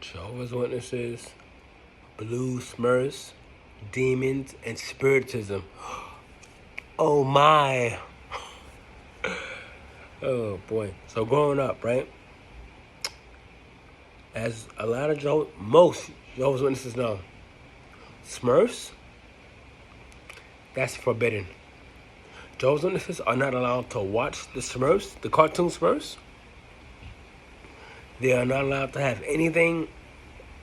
Jehovah's Witnesses, blue Smurfs, demons, and spiritism. Oh my. Oh boy. So growing up, right? As a lot of most Jehovah's Witnesses know, Smurfs, that's forbidden. Jehovah's Witnesses are not allowed to watch the Smurfs, the cartoon Smurfs. They are not allowed to have anything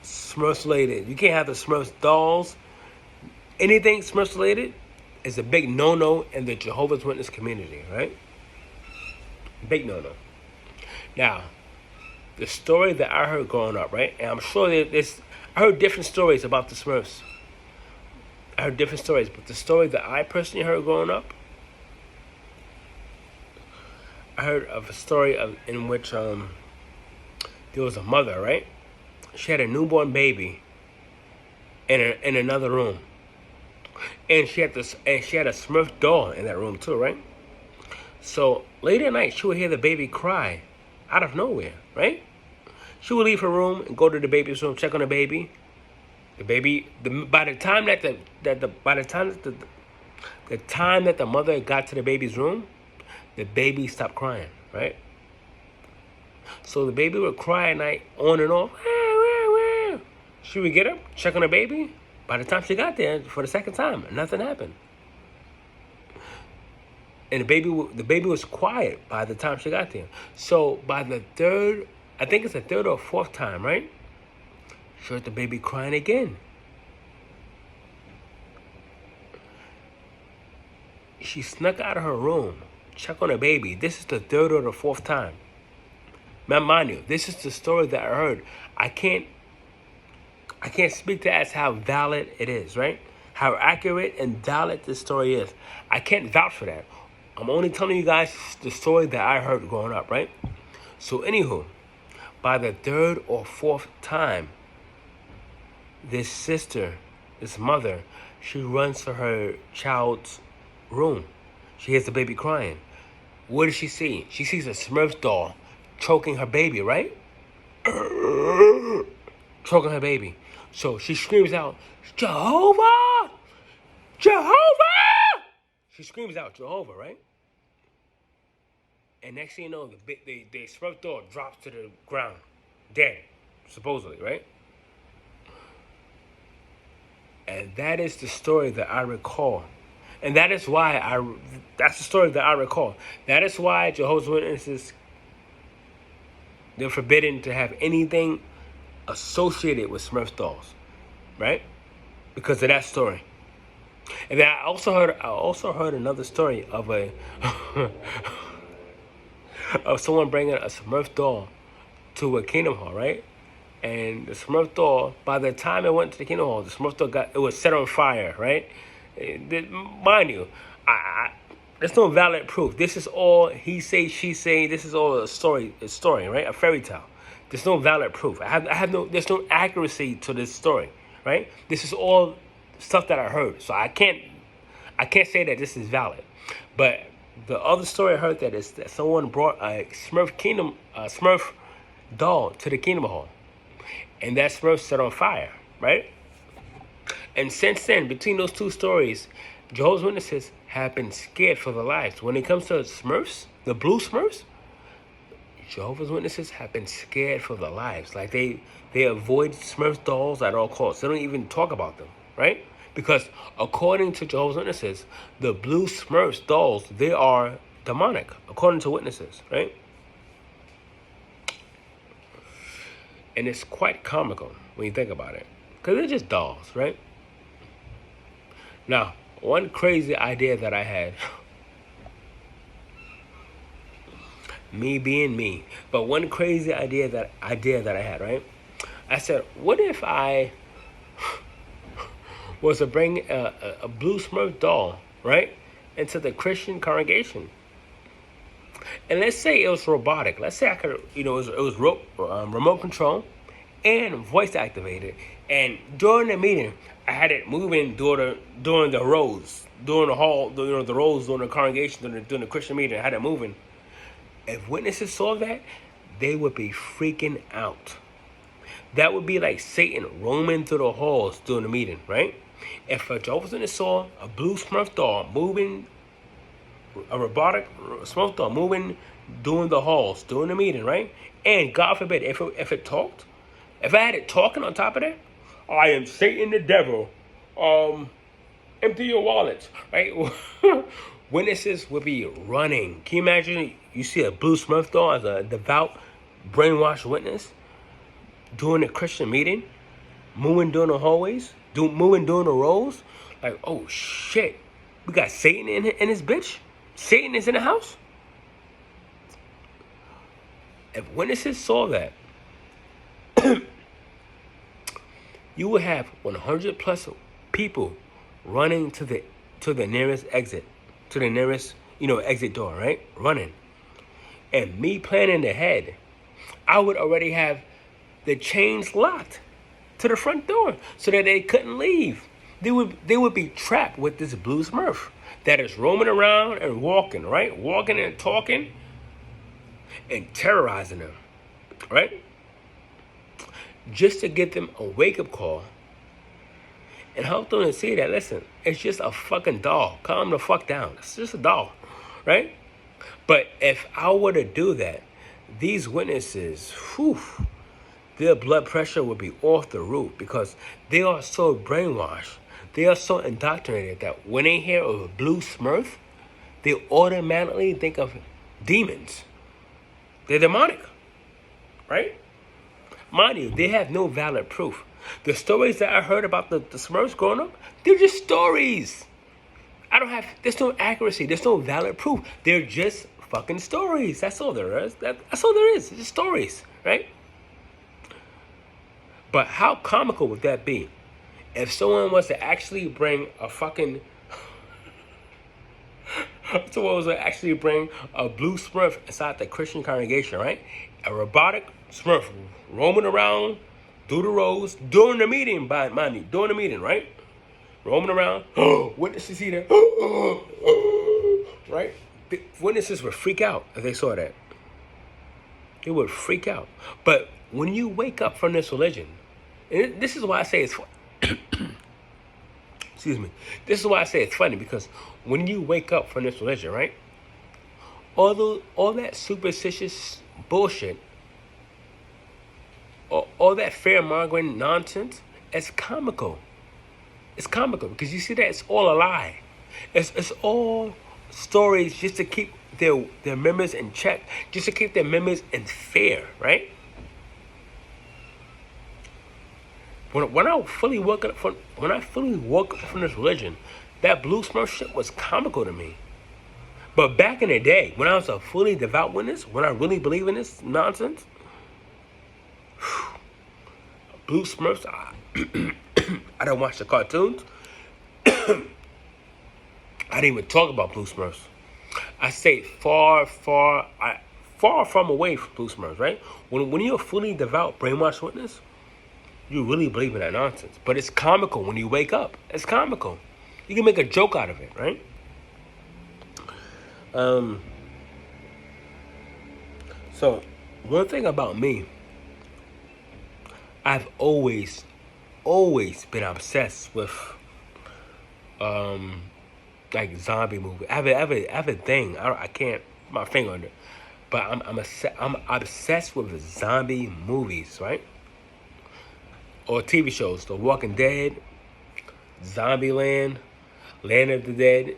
Smurfs related. You can't have the Smurfs dolls. Anything Smurfs related is a big no-no in the Jehovah's Witness community, right? Big no-no. Now, the story that I heard growing up, right? And I'm sure that I heard different stories about the Smurfs. I heard different stories, but the story that I personally heard growing up, I heard of a story in which there was a mother, right? She had a newborn baby in another room, and she had a Smurf doll in that room too, right? So late at night, she would hear the baby cry out of nowhere, right? She would leave her room and go to the baby's room, check on the baby. By the time that the mother got to the baby's room, the baby stopped crying, right? So the baby would cry at night on and off. She would get up, check on the baby. By the time she got there for the second time, nothing happened. And the baby was quiet by the time she got there. So by the third, I think it's the third or fourth time, right? She heard the baby crying again. She snuck out of her room, checked on the baby. This is the third or the fourth time. Now, mind you, this is the story that I heard. I can't speak to as how valid it is, right? How accurate and valid this story is. I can't vouch for that. I'm only telling you guys the story that I heard growing up, right? So anywho, by the third or fourth time, this mother, she runs to her child's room. She hears the baby crying. What does she see? She sees a Smurf doll choking her baby, right? Choking her baby. So she screams out, Jehovah! Jehovah! She screams out, Jehovah, right? And next thing you know, the Smurf doll drops to the ground, dead, supposedly, right? And that is the story that I recall. And that's the story that I recall. That is why Jehovah's Witnesses, they're forbidden to have anything associated with Smurf dolls, right? Because of that story. And then I also heard another story of of someone bringing a Smurf doll to a Kingdom Hall, right? And the Smurf doll, by the time it went to the Kingdom Hall, the Smurf doll was set on fire, right? Mind you, there's no valid proof. This is all he say, she say. This is all a story, right? A fairy tale. There's no valid proof. There's no accuracy to this story, right? This is all stuff that I heard. So I can't say that this is valid. But the other story I heard is that someone brought a Smurf doll to the Kingdom Hall, and that Smurf set on fire, right? And since then, between those two stories, Jehovah's Witnesses have been scared for their lives. When it comes to Smurfs, the blue Smurfs, Jehovah's Witnesses have been scared for their lives. Like they avoid Smurf dolls at all costs. They don't even talk about them, right? Because according to Jehovah's Witnesses, the blue Smurfs dolls, they are demonic, according to witnesses, right? And it's quite comical when you think about it. Because they're just dolls, right? Now, one crazy idea that I had, me being me, but one crazy idea that I had, right? I said, what if I was to bring a blue Smurf doll, right, into the Christian congregation? And let's say it was robotic. Let's say I could, it was remote control and voice activated. And during the meeting, I had it moving during the rows, during the hall, the rows, during the congregation, during the Christian meeting. I had it moving. If witnesses saw that, they would be freaking out. That would be like Satan roaming through the halls during the meeting, right? If a Jehovah's Witness saw a blue Smurf doll moving, a robotic Smurf doll moving, doing the halls, doing the meeting, right? And God forbid, if it talked, if I had it talking on top of that, I am Satan the devil. Empty your wallets, right? Witnesses would be running. Can you imagine? You see a blue Smurf doll as a devout, brainwashed witness doing a Christian meeting, moving doing the hallways, moving doing the rows. Like, oh shit, we got Satan in his bitch. Satan is in the house. If witnesses saw that, you would have 100 plus people running to the nearest exit, to the nearest exit door, right? Running, and me planning ahead, I would already have the chains locked to the front door so that they couldn't leave. They would be trapped with this blue Smurf that is roaming around and walking, right? Walking and talking and terrorizing them, right? Just to get them a wake-up call and help them to see that, listen, it's just a fucking doll. Calm the fuck down. It's just a doll, right? But if I were to do that, these witnesses, their blood pressure would be off the roof because they are so brainwashed. They are so indoctrinated that when they hear of a blue Smurf, they automatically think of demons. They're demonic, right? Mind you, they have no valid proof. The stories that I heard about the Smurfs growing up, they're just stories. There's no accuracy. There's no valid proof. They're just fucking stories. That's all there is. That's all there is. It's just stories, right? But how comical would that be if someone was to actually bring a fucking... someone was to actually bring a blue Smurf inside the Christian congregation, right? A robotic Smurf roaming around, do the rows, during the meeting, mind you, during the meeting, right? Roaming around, witnesses see that, right? The witnesses would freak out if they saw that. They would freak out. But when you wake up from this religion, and this is why I say it's excuse me. This is why I say it's funny, because when you wake up from this religion, right? All that superstitious bullshit, all that fear-mongering nonsense, it's comical. It's comical because you see that it's all a lie. It's all stories just to keep their members in check, just to keep their members in fear, right? When I fully woke up from this religion, that blue Smurf shit was comical to me. But back in the day, when I was a fully devout witness, when I really believe in this nonsense, blue Smurfs, I don't watch the cartoons. I didn't even talk about blue Smurfs. I stayed far from away from blue Smurfs, right? When you're a fully devout brainwashed witness, you really believe in that nonsense. But it's comical when you wake up. It's comical. You can make a joke out of it, right? So, one thing about me, I've always been obsessed with, like zombie movies. I have a thing. I can't put my finger on it, but I'm obsessed with zombie movies, right? Or TV shows. The Walking Dead, Zombieland, Land of the Dead,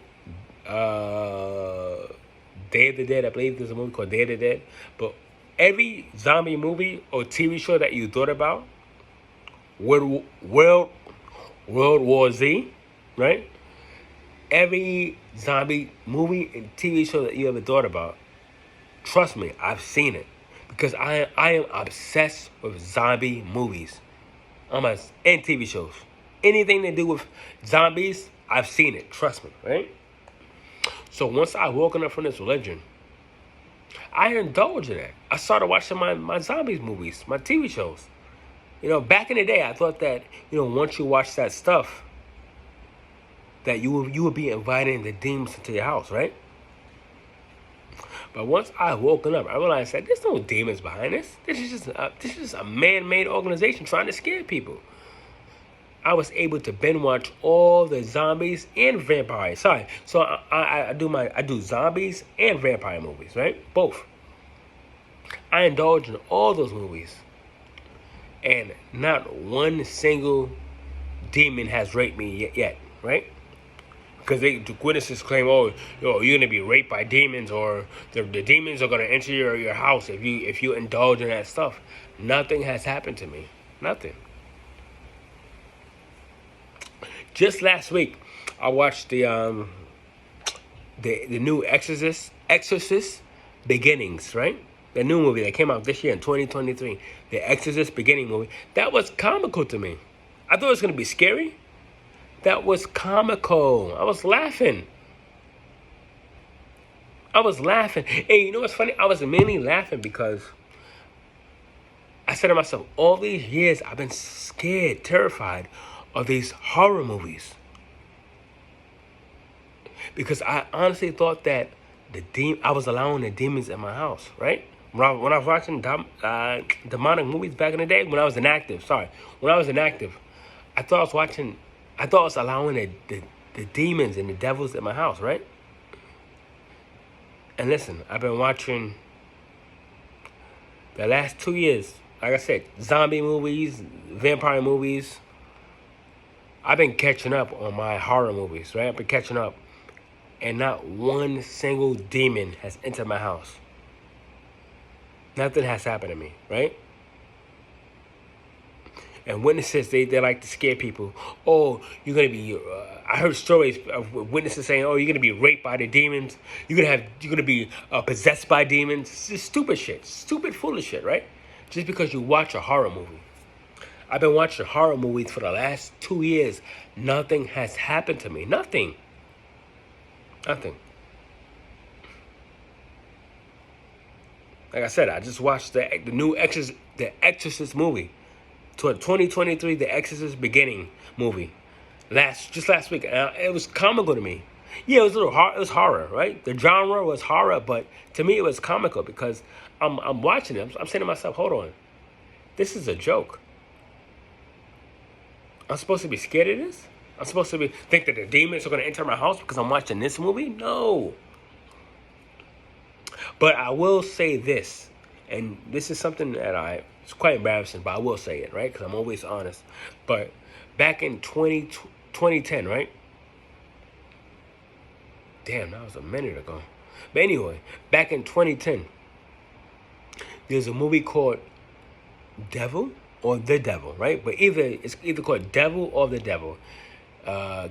Day of the Dead. I believe there's a movie called Day of the Dead. But every zombie movie or TV show that you thought about, World War Z, right? Every zombie movie and TV show that you ever thought about, trust me, I've seen it. Because I am obsessed with zombie movies. And TV shows. Anything to do with zombies, I've seen it. Trust me, right? So once I woken up from this religion, I indulged in that. I started watching my zombies movies, my TV shows. Back in the day, I thought that, once you watch that stuff, that you would be inviting the demons into your house, right? But once I woken up, I realized that there's no demons behind this. This is just a man-made organization trying to scare people. I was able to binge watch all the zombies and vampires. Sorry, so I do zombies and vampire movies, right? Both. I indulge in all those movies, and not one single demon has raped me yet, right? Because the witnesses claim, oh, you're gonna be raped by demons, or the demons are gonna enter your house if you indulge in that stuff. Nothing has happened to me. Nothing. Just last week, I watched the new Exorcist Beginnings, right? The new movie that came out this year in 2023, the Exorcist Beginning movie. That was comical to me. I thought it was gonna be scary. That was comical. I was laughing. Hey, you know what's funny? I was mainly laughing because I said to myself, all these years I've been scared, terrified of these horror movies. Because I honestly thought that I was allowing the demons in my house, right? When I was watching demonic movies back in the day, when I was inactive, I thought I was allowing the demons and the devils in my house, right? And listen, I've been watching the last 2 years, like I said, zombie movies, vampire movies. I've been catching up on my horror movies, right? I've been catching up. And not one single demon has entered my house. Nothing has happened to me, right? And witnesses, they like to scare people. Oh, you're going to be... I heard stories of witnesses saying, oh, you're going to be raped by the demons. You're going to be possessed by demons. It's just stupid shit. Stupid, foolish shit, right? Just because you watch a horror movie. I've been watching horror movies for the last 2 years. Nothing has happened to me. Nothing. Like I said, I just watched the new Exorcist movie. 2023, The Exorcist Beginning movie. Just last week. It was comical to me. Yeah, it was it was horror, right? The genre was horror, but to me it was comical because I'm watching it. I'm saying to myself, hold on. This is a joke. I'm supposed to be scared of this? I'm supposed to think that the demons are going to enter my house because I'm watching this movie? No. But I will say this, and this is something that it's quite embarrassing, but I will say it, right? Because I'm always honest. But back in 2010, right? Damn, that was a minute ago. But anyway, back in 2010, there's a movie called Devil or The Devil, right? But it's either called Devil or The Devil.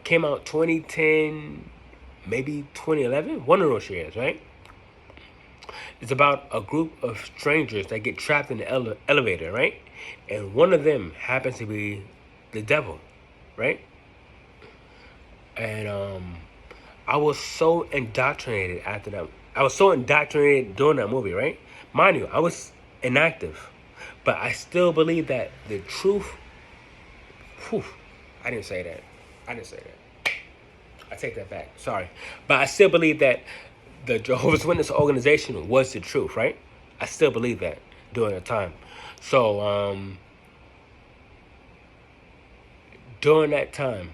Came out 2010, maybe 2011, one of those years, right? It's about a group of strangers that get trapped in the elevator, right? And one of them happens to be the devil, right? And I was so indoctrinated after that. I was so indoctrinated during that movie, right? Mind you, I was inactive, but I still believe that the truth. I didn't say that. I take that back. Sorry. But I still believe that the Jehovah's Witness organization was the truth, right? I still believe that during the time. So, during that time,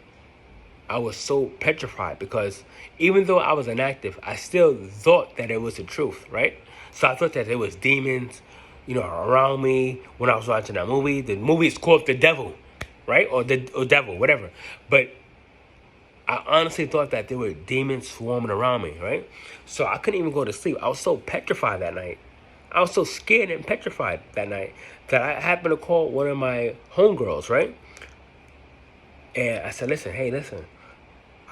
I was so petrified because even though I was inactive, I still thought that it was the truth, right? So I thought that there was demons, around me when I was watching that movie. The movie is called The Devil, right? Or Devil, whatever. But I honestly thought that there were demons swarming around me, right? So I couldn't even go to sleep. I was so petrified that night. I was so scared and petrified that night that I happened to call one of my homegirls, right? And I said, listen,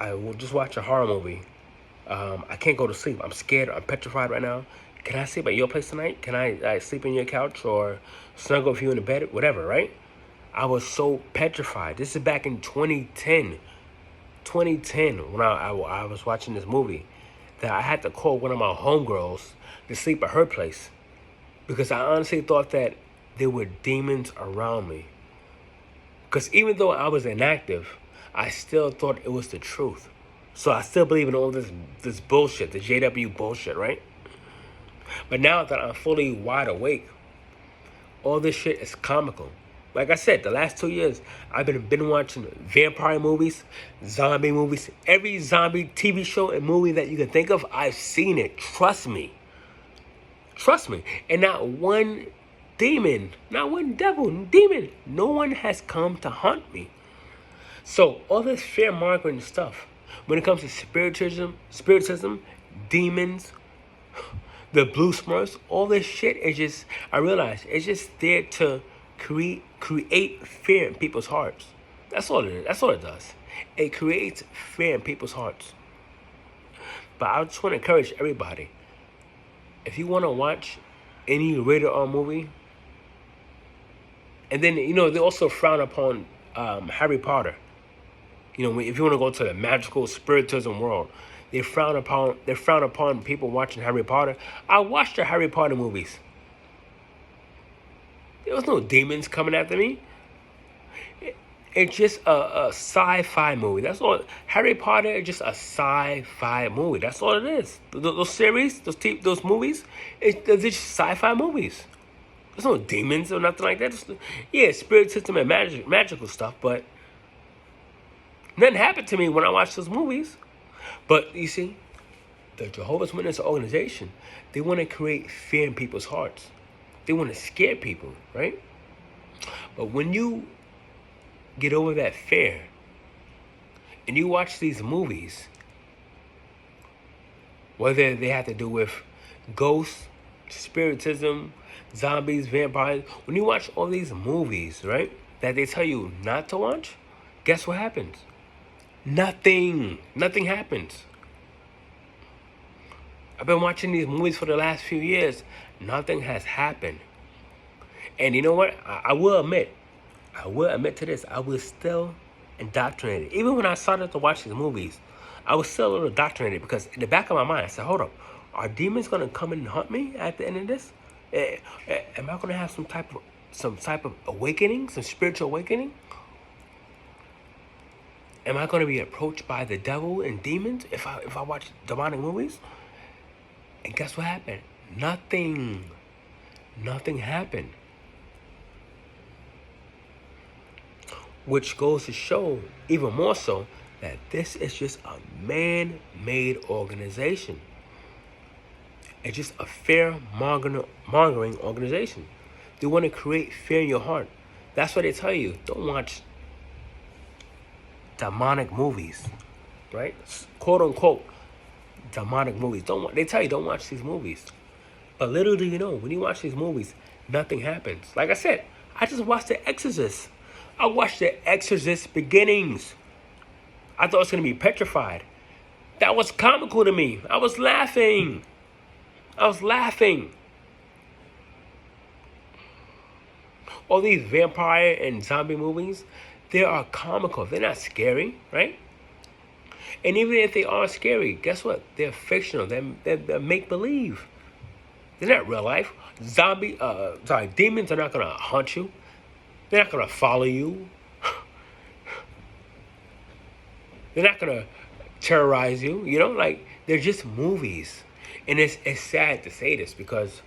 I will just watch a horror movie. I can't go to sleep. I'm scared. I'm petrified right now. Can I sleep at your place tonight? Can I sleep in your couch or snuggle with you in the bed? Whatever, right? I was so petrified. This is back in 2010. 2010 when I was watching this movie that I had to call one of my homegirls to sleep at her place because I honestly thought that there were demons around me. Because even though I was inactive, I still thought it was the truth. So I still believe in all this bullshit, the JW bullshit, right? But now that I'm fully wide awake, all this shit is comical. Like I said, the last 2 years, I've been watching vampire movies, zombie movies, every zombie TV show and movie that you can think of. I've seen it. Trust me. Trust me. And not one demon, not one devil, demon, no one has come to haunt me. So all this fear mongering stuff, when it comes to spiritism, demons, the blue Smurfs, all this shit is just, I realize, it's just there to create fear in people's hearts. That's all it is. That's all it does. It creates fear in people's hearts. But I just want to encourage everybody, if you want to watch any rated R movie, and then, they also frown upon Harry Potter. If you want to go to the magical spiritism world, they frown upon people watching Harry Potter. I watched the Harry Potter movies. There was no demons coming after me. It's just a sci-fi movie. That's all. Harry Potter is just a sci-fi movie. That's all it is. Those series, those movies, they're just sci-fi movies. There's no demons or nothing like that. Spiritism and magical stuff, but nothing happened to me when I watched those movies. But you see, the Jehovah's Witness organization, they want to create fear in people's hearts. They want to scare people, right? But when you get over that fear and you watch these movies, whether they have to do with ghosts, spiritism, zombies, vampires, when you watch all these movies, right, that they tell you not to watch, guess what happens? Nothing happens. I've been watching these movies for the last few years. Nothing has happened. And you know what? I will admit to this. I was still indoctrinated. Even when I started to watch these movies, I was still a little indoctrinated because in the back of my mind, I said, hold up. Are demons going to come and hunt me at the end of this? Am I going to have some type of awakening, some spiritual awakening? Am I going to be approached by the devil and demons if I watch demonic movies? And guess what happened? Nothing happened. Which goes to show even more so that this is just a man-made organization. It's just a fear-mongering organization. They want to create fear in your heart. That's why they tell you, don't watch demonic movies, right? Quote unquote demonic movies. They tell you don't watch these movies. But little do you know, when you watch these movies, nothing happens. Like I said, I just watched The Exorcist. I watched The Exorcist beginnings. I thought it was going to be petrified. That was comical to me. I was laughing. All these vampire and zombie movies, they are comical. They're not scary, right? And even if they are scary, guess what? They're fictional. They're make-believe. They're not real life. Demons are not going to haunt you. They're not going to follow you. They're not going to terrorize you. They're just movies. And it's sad to say this because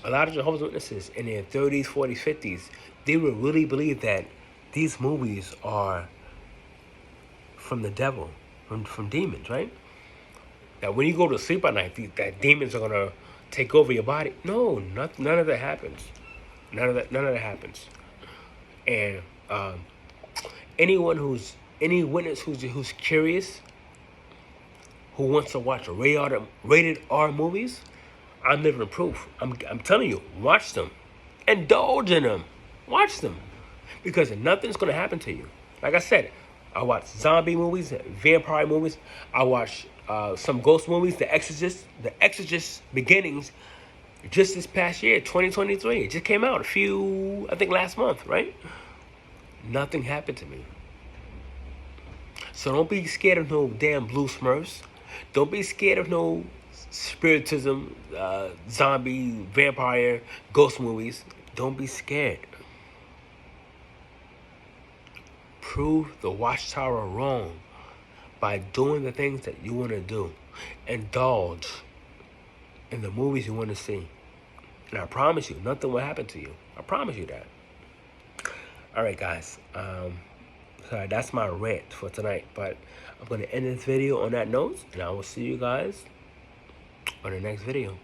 a lot of Jehovah's Witnesses in their 30s, 40s, 50s, they would really believe that these movies are from the devil, from demons, right? That when you go to sleep at night, that demons are going to take over your body. No, none of that happens. None of that happens. And any witness who's curious, who wants to watch rated R movies, I'm living proof. I'm telling you, watch them. Indulge in them. Watch them. Because nothing's going to happen to you. Like I said, I watch zombie movies, vampire movies. I watch some ghost movies, The Exorcist Beginnings, just this past year, 2023. It just came out I think last month, right? Nothing happened to me. So don't be scared of no damn blue Smurfs. Don't be scared of no spiritism, zombie, vampire, ghost movies. Don't be scared. Prove the Watchtower wrong by doing the things that you want to do. Indulge. in the movies you want to see. And I promise you, nothing will happen to you. I promise you that. All right, guys. Sorry, that's my rant for tonight. But I'm going to end this video on that note. And I will see you guys on the next video.